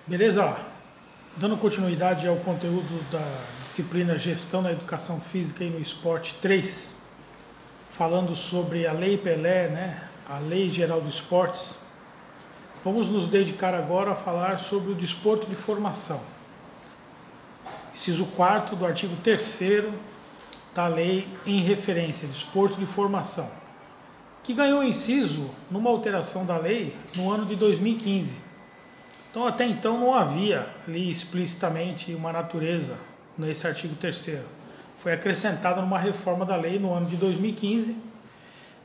Beleza? Dando continuidade ao conteúdo da disciplina Gestão na Educação Física e no Esporte 3, falando sobre a Lei Pelé, né? A Lei Geral dos Esportes, vamos nos dedicar agora a falar sobre o desporto de formação. Inciso 4º do artigo 3º da lei em referência, desporto de formação, que ganhou inciso numa alteração da lei no ano de 2015. Então, até então, não havia ali explicitamente uma natureza nesse artigo 3º. Foi acrescentada numa reforma da lei no ano de 2015.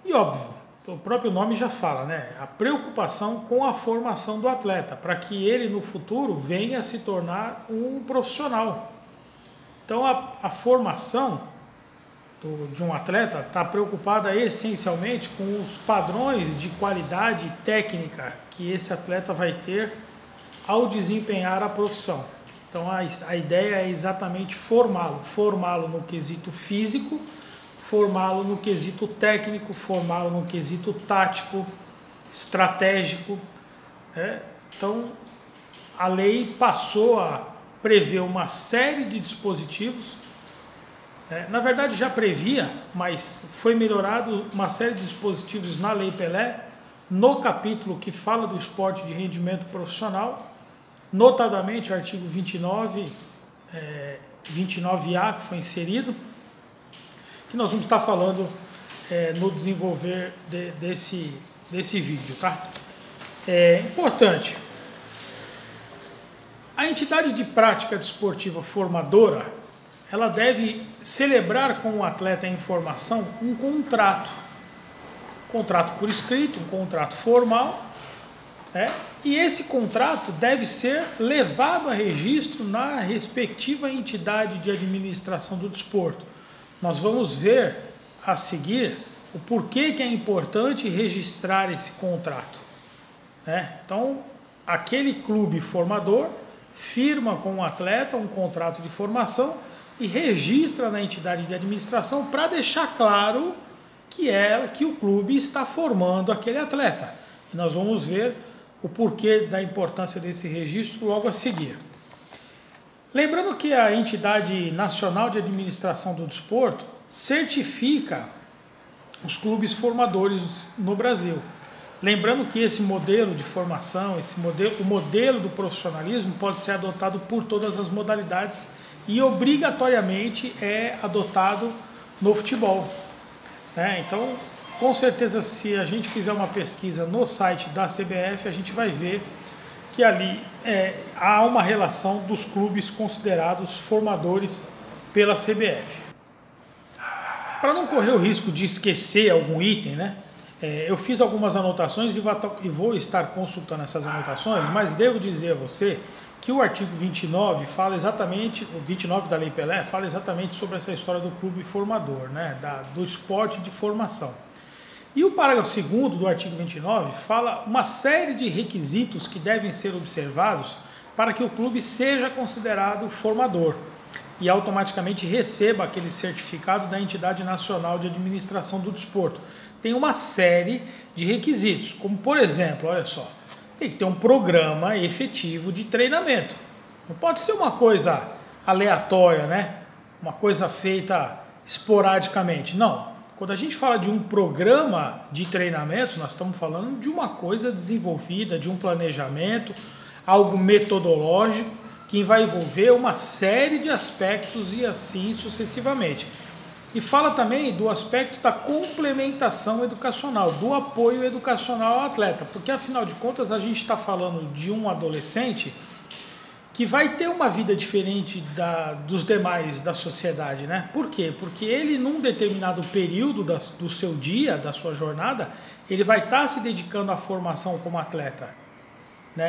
E, óbvio, o próprio nome já fala, né? A preocupação com a formação do atleta, para que ele, no futuro, venha a se tornar um profissional. Então, a formação de um atleta está preocupada essencialmente com os padrões de qualidade e técnica que esse atleta vai ter ao desempenhar a profissão. Então a ideia é exatamente formá-lo no quesito físico, formá-lo no quesito técnico, formá-lo no quesito tático, estratégico. Então a lei passou a prever uma série de dispositivos. Na verdade já previa, mas foi melhorado uma série de dispositivos na Lei Pelé, no capítulo que fala do esporte de rendimento profissional, notadamente o artigo 29A, que foi inserido, que nós vamos estar falando no desenvolver desse vídeo, tá? É importante, a entidade de prática desportiva formadora, ela deve celebrar com o atleta em formação um contrato por escrito, um contrato formal, e esse contrato deve ser levado a registro na respectiva entidade de administração do desporto. Nós vamos ver a seguir o porquê que é importante registrar esse contrato. Então, aquele clube formador firma com o atleta um contrato de formação e registra na entidade de administração para deixar claro que o clube está formando aquele atleta. E nós vamos ver o porquê da importância desse registro logo a seguir. Lembrando que a entidade nacional de administração do desporto certifica os clubes formadores no Brasil. Lembrando que esse modelo de formação, o modelo do profissionalismo pode ser adotado por todas as modalidades e obrigatoriamente é adotado no futebol. Então, com certeza, se a gente fizer uma pesquisa no site da CBF, a gente vai ver que ali há uma relação dos clubes considerados formadores pela CBF. Para não correr o risco de esquecer algum item, eu fiz algumas anotações e vou estar consultando essas anotações, mas devo dizer a você que o artigo 29 fala exatamente, o 29 da Lei Pelé fala exatamente sobre essa história do clube formador, do esporte de formação. E o parágrafo 2º do artigo 29 fala uma série de requisitos que devem ser observados para que o clube seja considerado formador e automaticamente receba aquele certificado da entidade nacional de administração do desporto. Tem uma série de requisitos, como por exemplo, olha só, tem que ter um programa efetivo de treinamento. Não pode ser uma coisa aleatória, uma coisa feita esporadicamente. Não. Quando a gente fala de um programa de treinamento, nós estamos falando de uma coisa desenvolvida, de um planejamento, algo metodológico, que vai envolver uma série de aspectos e assim sucessivamente. E fala também do aspecto da complementação educacional, do apoio educacional ao atleta, porque afinal de contas a gente está falando de um adolescente que vai ter uma vida diferente dos demais da sociedade, Por quê? Porque ele, num determinado período do seu dia, da sua jornada, ele vai estar se dedicando à formação como atleta,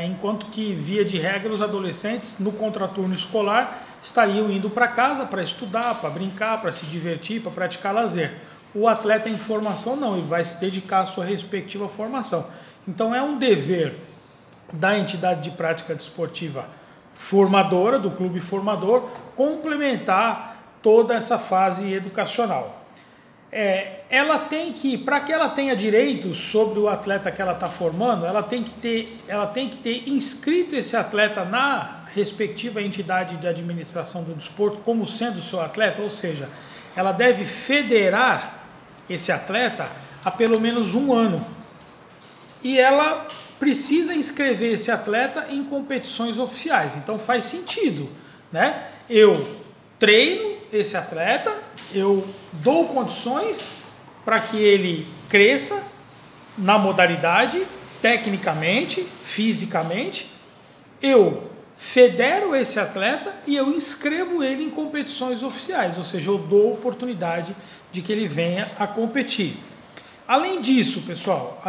enquanto que, via de regra, os adolescentes, no contraturno escolar, estariam indo para casa para estudar, para brincar, para se divertir, para praticar lazer. O atleta em formação não, ele vai se dedicar à sua respectiva formação. Então é um dever da entidade de prática desportiva formadora, do clube formador, complementar toda essa fase educacional. ela tem que, para que ela tenha direitos sobre o atleta que ela está formando, ela tem que ter inscrito esse atleta na respectiva entidade de administração do desporto como sendo seu atleta, ou seja, ela deve federar esse atleta há pelo menos 1 ano. E ela precisa inscrever esse atleta em competições oficiais. Então faz sentido, né? Eu treino esse atleta, eu dou condições para que ele cresça na modalidade, tecnicamente, fisicamente, eu federo esse atleta e eu inscrevo ele em competições oficiais, ou seja, eu dou oportunidade de que ele venha a competir. Além disso, pessoal,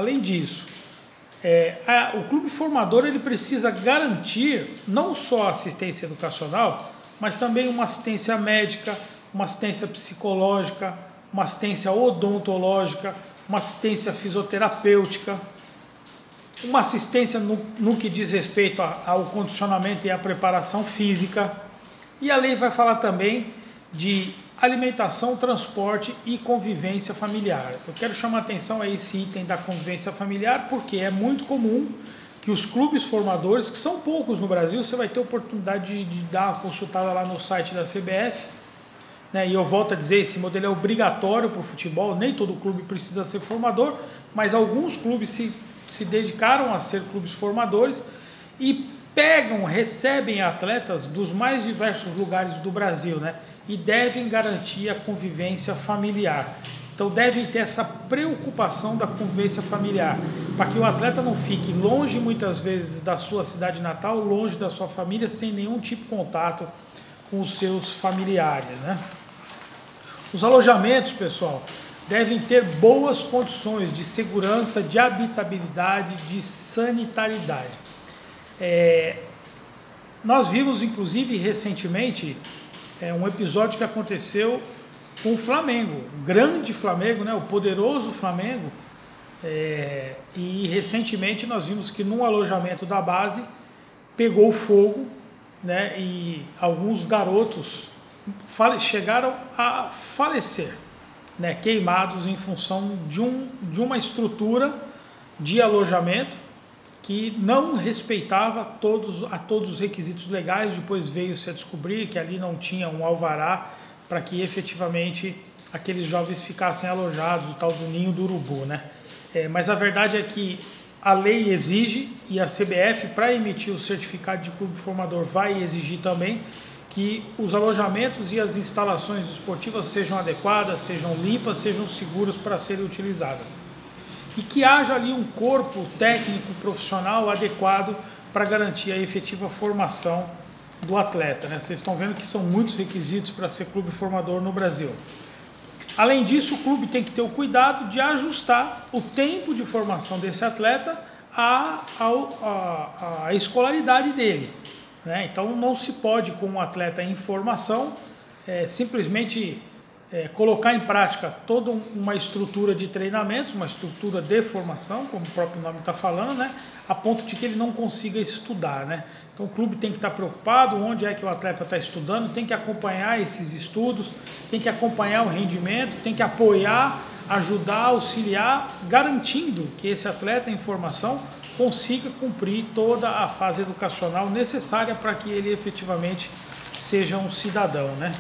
o clube formador ele precisa garantir não só assistência educacional, mas também uma assistência médica, uma assistência psicológica, uma assistência odontológica, uma assistência fisioterapêutica, uma assistência no que diz respeito ao condicionamento e à preparação física. E a lei vai falar também de alimentação, transporte e convivência familiar. Eu quero chamar a atenção a esse item da convivência familiar, porque é muito comum que os clubes formadores, que são poucos no Brasil, você vai ter oportunidade de dar uma consultada lá no site da CBF, né? E eu volto a dizer, esse modelo é obrigatório para o futebol, nem todo clube precisa ser formador, mas alguns clubes se dedicaram a ser clubes formadores e recebem atletas dos mais diversos lugares do Brasil, né? E devem garantir a convivência familiar. Então devem ter essa preocupação da convivência familiar, para que o atleta não fique longe muitas vezes da sua cidade natal, longe da sua família, sem nenhum tipo de contato com os seus familiares, né? Os alojamentos, pessoal, devem ter boas condições de segurança, de habitabilidade, de sanitariedade. Nós vimos, inclusive, recentemente, um episódio que aconteceu com o Flamengo, o grande Flamengo, né, o poderoso Flamengo, e recentemente nós vimos que num alojamento da base pegou fogo, né, e alguns garotos chegaram a falecer, né, queimados em função de uma estrutura de alojamento que não respeitava todos os requisitos legais. Depois veio-se a descobrir que ali não tinha um alvará para que efetivamente aqueles jovens ficassem alojados, o tal do ninho do urubu, né? Mas a verdade é que a lei exige, e a CBF, para emitir o certificado de clube formador, vai exigir também que os alojamentos e as instalações esportivas sejam adequadas, sejam limpas, sejam seguras para serem utilizadas. E que haja ali um corpo técnico profissional adequado para garantir a efetiva formação do atleta, né? Vocês estão vendo que são muitos requisitos para ser clube formador no Brasil. Além disso, o clube tem que ter o cuidado de ajustar o tempo de formação desse atleta à escolaridade dele, né? Então não se pode, com um atleta em formação, simplesmente colocar em prática toda uma estrutura de treinamentos, uma estrutura de formação, como o próprio nome está falando, né? A ponto de que ele não consiga estudar, né? Então o clube tem que estar preocupado onde é que o atleta está estudando, tem que acompanhar esses estudos, tem que acompanhar o rendimento, tem que apoiar, ajudar, auxiliar, garantindo que esse atleta em formação consiga cumprir toda a fase educacional necessária para que ele efetivamente seja um cidadão, né?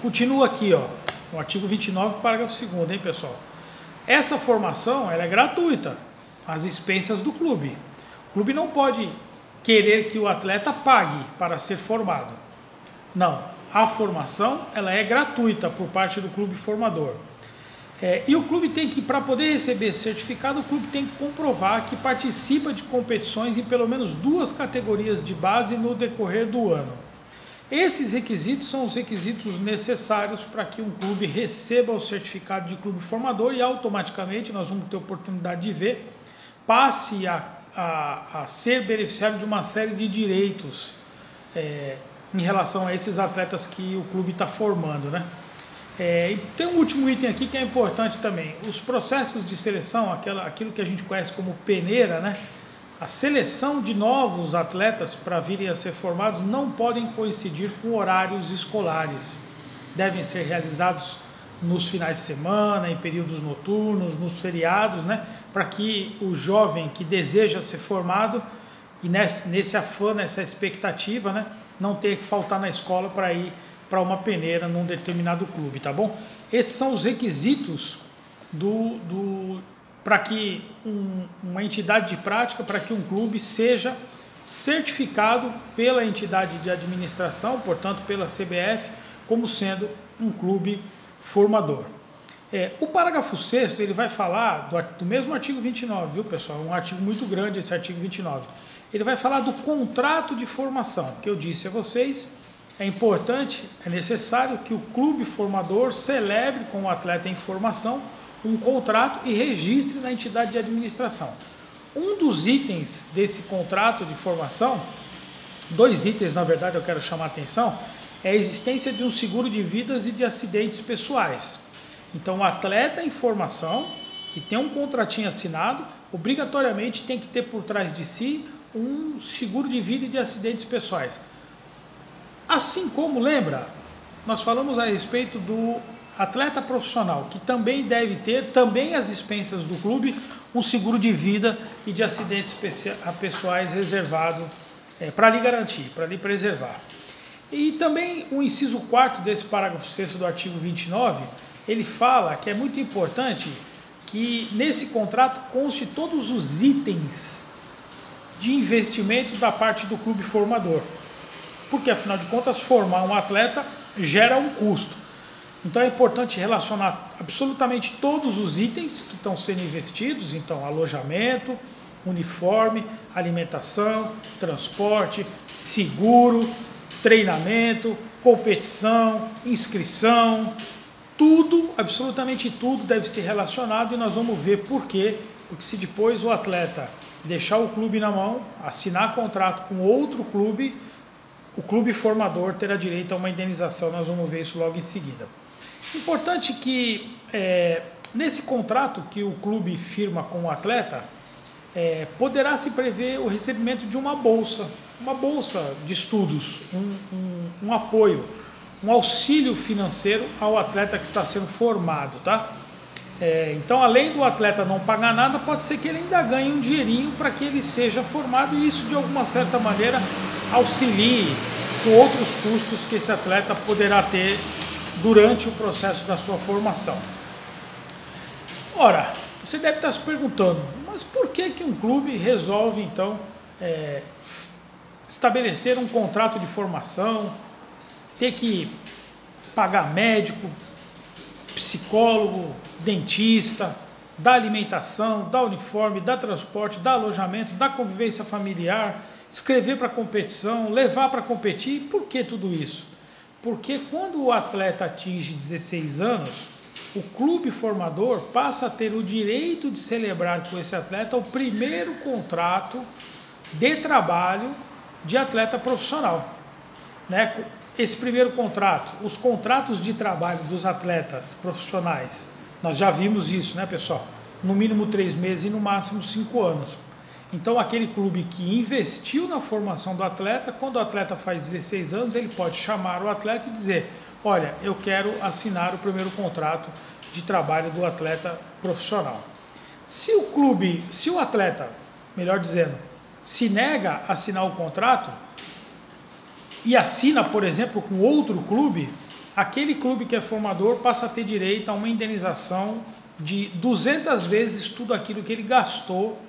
Continua aqui, ó, no artigo 29, parágrafo 2º, hein, pessoal? Essa formação, ela é gratuita, às expensas do clube. O clube não pode querer que o atleta pague para ser formado. Não, a formação, ela é gratuita por parte do clube formador. E o clube tem que, para poder receber esse certificado, o clube tem que comprovar que participa de competições em pelo menos 2 categorias de base no decorrer do ano. Esses requisitos são os requisitos necessários para que um clube receba o certificado de clube formador e automaticamente, nós vamos ter oportunidade de ver, passe a ser beneficiário de uma série de direitos em relação a esses atletas que o clube está formando, né? Tem um último item aqui que é importante também. Os processos de seleção, aquilo que a gente conhece como peneira, né? A seleção de novos atletas para virem a ser formados não podem coincidir com horários escolares. Devem ser realizados nos finais de semana, em períodos noturnos, nos feriados, né? Para que o jovem que deseja ser formado e nesse afã, nessa expectativa, né? Não tenha que faltar na escola para ir para uma peneira num determinado clube, tá bom? Esses são os requisitos para que uma entidade de prática, para que um clube seja certificado pela entidade de administração, portanto pela CBF, como sendo um clube formador. O parágrafo 6º, ele vai falar do mesmo artigo 29, viu pessoal? É um artigo muito grande esse artigo 29. Ele vai falar do contrato de formação, que eu disse a vocês, é importante, é necessário que o clube formador celebre com o atleta em formação um contrato e registre na entidade de administração. Um dos itens desse contrato de formação, 2 itens na verdade eu quero chamar a atenção, é a existência de um seguro de vidas e de acidentes pessoais. Então o atleta em formação, que tem um contratinho assinado, obrigatoriamente tem que ter por trás de si um seguro de vida e de acidentes pessoais. Assim como, lembra, nós falamos a respeito do atleta profissional, que também deve ter, também às expensas do clube, um seguro de vida e de acidentes pessoais reservado para lhe garantir, para lhe preservar. E também o inciso 4º desse parágrafo 6º do artigo 29, ele fala que é muito importante que nesse contrato conste todos os itens de investimento da parte do clube formador. Porque, afinal de contas, formar um atleta gera um custo. Então é importante relacionar absolutamente todos os itens que estão sendo investidos, então alojamento, uniforme, alimentação, transporte, seguro, treinamento, competição, inscrição, tudo, absolutamente tudo deve ser relacionado e nós vamos ver por quê. Porque se depois o atleta deixar o clube na mão, assinar contrato com outro clube, o clube formador terá direito a uma indenização, nós vamos ver isso logo em seguida. Importante que nesse contrato que o clube firma com o atleta, poderá se prever o recebimento de uma bolsa de estudos, um apoio, um auxílio financeiro ao atleta que está sendo formado, tá? Então, além do atleta não pagar nada, pode ser que ele ainda ganhe um dinheirinho para que ele seja formado e isso, de alguma certa maneira, auxilie com outros custos que esse atleta poderá ter durante o processo da sua formação. Ora, você deve estar se perguntando, mas por que um clube resolve, então, estabelecer um contrato de formação, ter que pagar médico, psicólogo, dentista, da alimentação, da uniforme, da transporte, da alojamento, da convivência familiar, escrever para competição, levar para competir? Por que tudo isso? Porque quando o atleta atinge 16 anos, o clube formador passa a ter o direito de celebrar com esse atleta o primeiro contrato de trabalho de atleta profissional, né? Esse primeiro contrato, os contratos de trabalho dos atletas profissionais, nós já vimos isso, né, pessoal? No mínimo 3 meses e no máximo 5 anos. Então, aquele clube que investiu na formação do atleta, quando o atleta faz 16 anos, ele pode chamar o atleta e dizer: olha, eu quero assinar o primeiro contrato de trabalho do atleta profissional. Se o atleta, melhor dizendo, se nega a assinar o contrato e assina, por exemplo, com outro clube, aquele clube que é formador passa a ter direito a uma indenização de 200 vezes tudo aquilo que ele gastou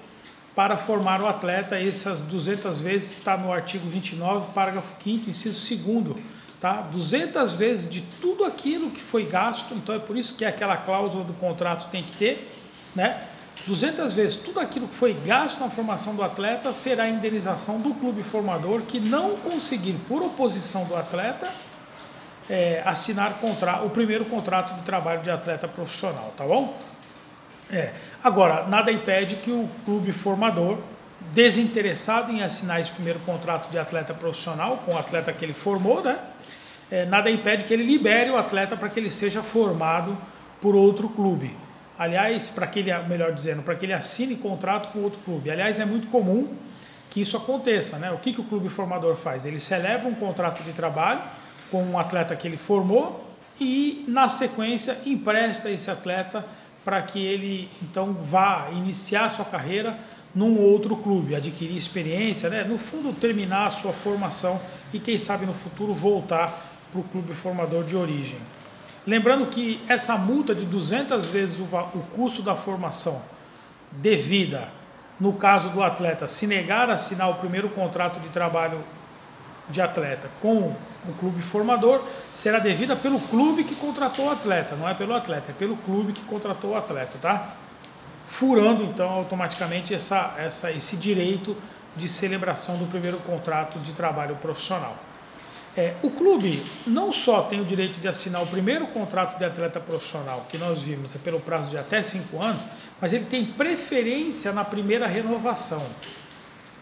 para formar o atleta. Essas 200 vezes está no artigo 29, parágrafo 5º, inciso 2º, tá? 200 vezes de tudo aquilo que foi gasto, então é por isso que aquela cláusula do contrato tem que ter, né? 200 vezes tudo aquilo que foi gasto na formação do atleta será a indenização do clube formador que não conseguir, por oposição do atleta, assinar o primeiro contrato de trabalho de atleta profissional, tá bom? Agora, nada impede que o clube formador, desinteressado em assinar esse primeiro contrato de atleta profissional com o atleta que ele formou, né? Nada impede que ele libere o atleta para que ele seja formado por outro clube. Aliás, para que ele assine contrato com outro clube. Aliás, é muito comum que isso aconteça, né? O que o clube formador faz? Ele celebra um contrato de trabalho com um atleta que ele formou e na sequência empresta esse atleta para que ele então vá iniciar sua carreira num outro clube, adquirir experiência, né? No fundo terminar a sua formação e quem sabe no futuro voltar para o clube formador de origem. Lembrando que essa multa de 200 vezes o custo da formação devida, no caso do atleta, se negar a assinar o primeiro contrato de trabalho de atleta com o clube formador, será devida pelo clube que contratou o atleta, não é pelo atleta, é pelo clube que contratou o atleta, tá? Furando então automaticamente esse direito de celebração do primeiro contrato de trabalho profissional. O clube não só tem o direito de assinar o primeiro contrato de atleta profissional, que nós vimos pelo prazo de até 5 anos, mas ele tem preferência na primeira renovação,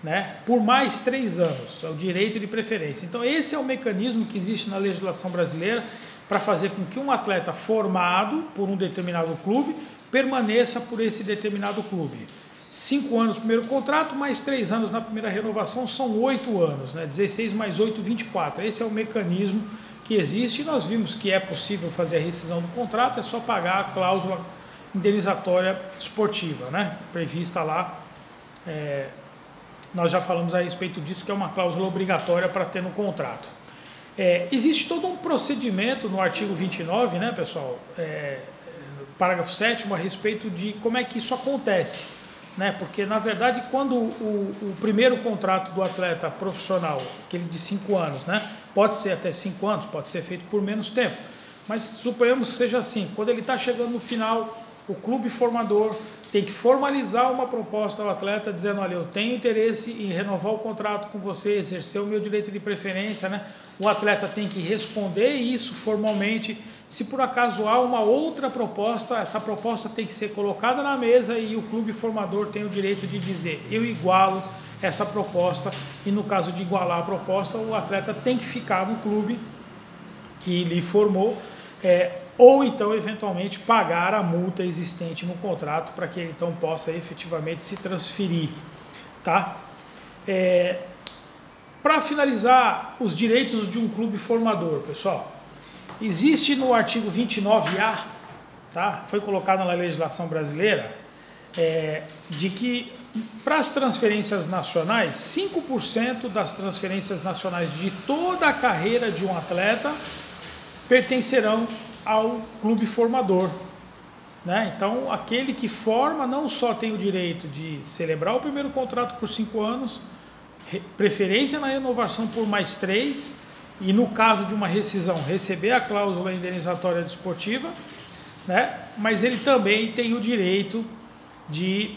né? Por mais 3 anos, é o direito de preferência. Então esse é o mecanismo que existe na legislação brasileira para fazer com que um atleta formado por um determinado clube permaneça por esse determinado clube. 5 anos no primeiro contrato, mais 3 anos na primeira renovação, são 8 anos, né? 16 mais 8, 24. Esse é o mecanismo que existe e nós vimos que é possível fazer a rescisão do contrato, é só pagar a cláusula indenizatória esportiva, né? Prevista lá. Nós já falamos a respeito disso, que é uma cláusula obrigatória para ter no contrato. Existe todo um procedimento no artigo 29, né, pessoal? Parágrafo 7º, a respeito de como é que isso acontece, né? Porque, na verdade, quando o primeiro contrato do atleta profissional, aquele de 5 anos, né? Pode ser até 5 anos, pode ser feito por menos tempo, mas suponhamos que seja assim, quando ele está chegando no final, o clube formador tem que formalizar uma proposta ao atleta dizendo, olha, eu tenho interesse em renovar o contrato com você, exercer o meu direito de preferência, né? O atleta tem que responder isso formalmente. Se por acaso há uma outra proposta, essa proposta tem que ser colocada na mesa e o clube formador tem o direito de dizer, eu igualo essa proposta, e no caso de igualar a proposta, o atleta tem que ficar no clube que lhe formou, ou então eventualmente pagar a multa existente no contrato para que ele então possa efetivamente se transferir, tá? Para finalizar os direitos de um clube formador, pessoal, existe no artigo 29A, tá? Foi colocado na legislação brasileira, de que para as transferências nacionais, 5% das transferências nacionais de toda a carreira de um atleta pertencerão ao clube formador, né? Então, aquele que forma não só tem o direito de celebrar o primeiro contrato por 5 anos, preferência na renovação por mais 3, e no caso de uma rescisão, receber a cláusula indenizatória desportiva, né? Mas ele também tem o direito de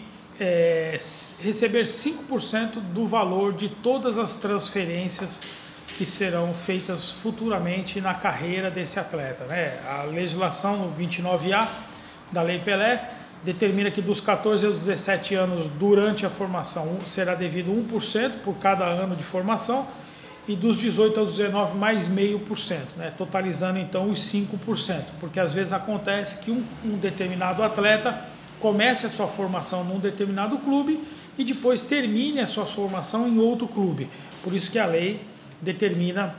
receber 5% do valor de todas as transferências que serão feitas futuramente na carreira desse atleta, né? A legislação no 29A da Lei Pelé determina que dos 14 aos 17 anos durante a formação será devido 1% por cada ano de formação, e dos 18 aos 19 mais 0,5%, né? Totalizando então os 5%, porque às vezes acontece que um determinado atleta comece a sua formação num determinado clube e depois termine a sua formação em outro clube. Por isso que a lei determina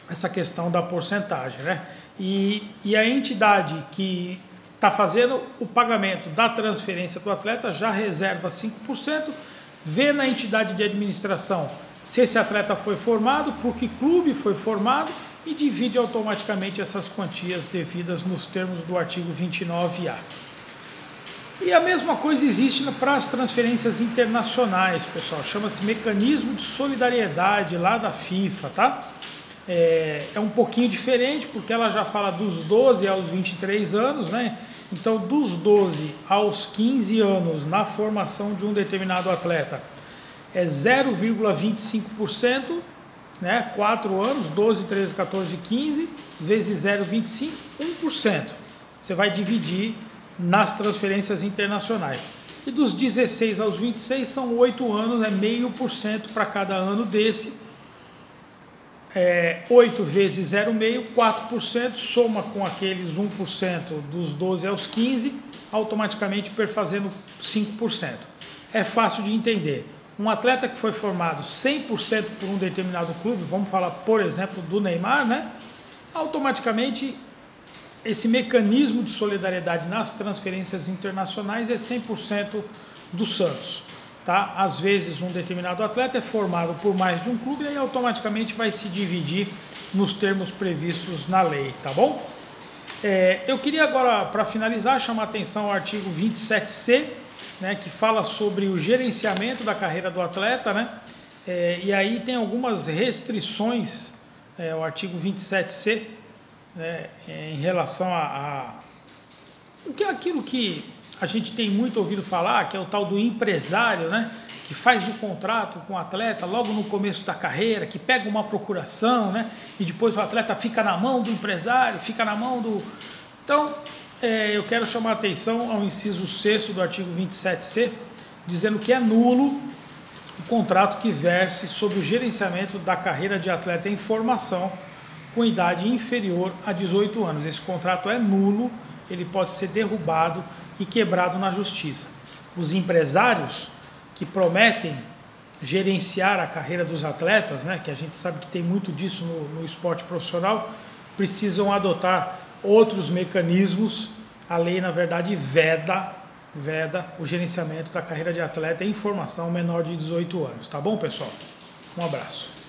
essa questão da porcentagem, né? E a entidade que está fazendo o pagamento da transferência do atleta já reserva 5%, vê na entidade de administração se esse atleta foi formado, por que clube foi formado, e divide automaticamente essas quantias devidas nos termos do artigo 29A. E a mesma coisa existe para as transferências internacionais, pessoal. Chama-se mecanismo de solidariedade lá da FIFA, tá? É um pouquinho diferente, porque ela já fala dos 12 aos 23 anos, né? Então, dos 12 aos 15 anos na formação de um determinado atleta, é 0,25%, né? 4 anos, 12, 13, 14, 15, vezes 0,25, 1%. Você vai dividir nas transferências internacionais. E dos 16 aos 26 são 8 anos, 0,5% para cada ano desse. 8 vezes 0,5, 4%, soma com aqueles 1% dos 12 aos 15, automaticamente perfazendo 5%. É fácil de entender. Um atleta que foi formado 100% por um determinado clube, vamos falar, por exemplo, do Neymar, né? Automaticamente esse mecanismo de solidariedade nas transferências internacionais é 100% do Santos. Tá? Às vezes um determinado atleta é formado por mais de um clube e aí automaticamente vai se dividir nos termos previstos na lei, tá bom? Eu queria agora, para finalizar, chamar a atenção ao artigo 27C, né, que fala sobre o gerenciamento da carreira do atleta, né? E aí tem algumas restrições, o artigo 27C, né, em relação a aquilo que a gente tem muito ouvido falar, que é o tal do empresário, né, que faz o contrato com o atleta logo no começo da carreira, que pega uma procuração, né, e depois o atleta fica na mão do empresário, fica na mão do... Então, eu quero chamar a atenção ao inciso 6º do artigo 27C, dizendo que é nulo o contrato que verse sobre o gerenciamento da carreira de atleta em formação com idade inferior a 18 anos. Esse contrato é nulo, ele pode ser derrubado e quebrado na justiça. Os empresários que prometem gerenciar a carreira dos atletas, né, que a gente sabe que tem muito disso no esporte profissional, precisam adotar outros mecanismos. A lei, na verdade, veda o gerenciamento da carreira de atleta em formação menor de 18 anos. Tá bom, pessoal? Um abraço.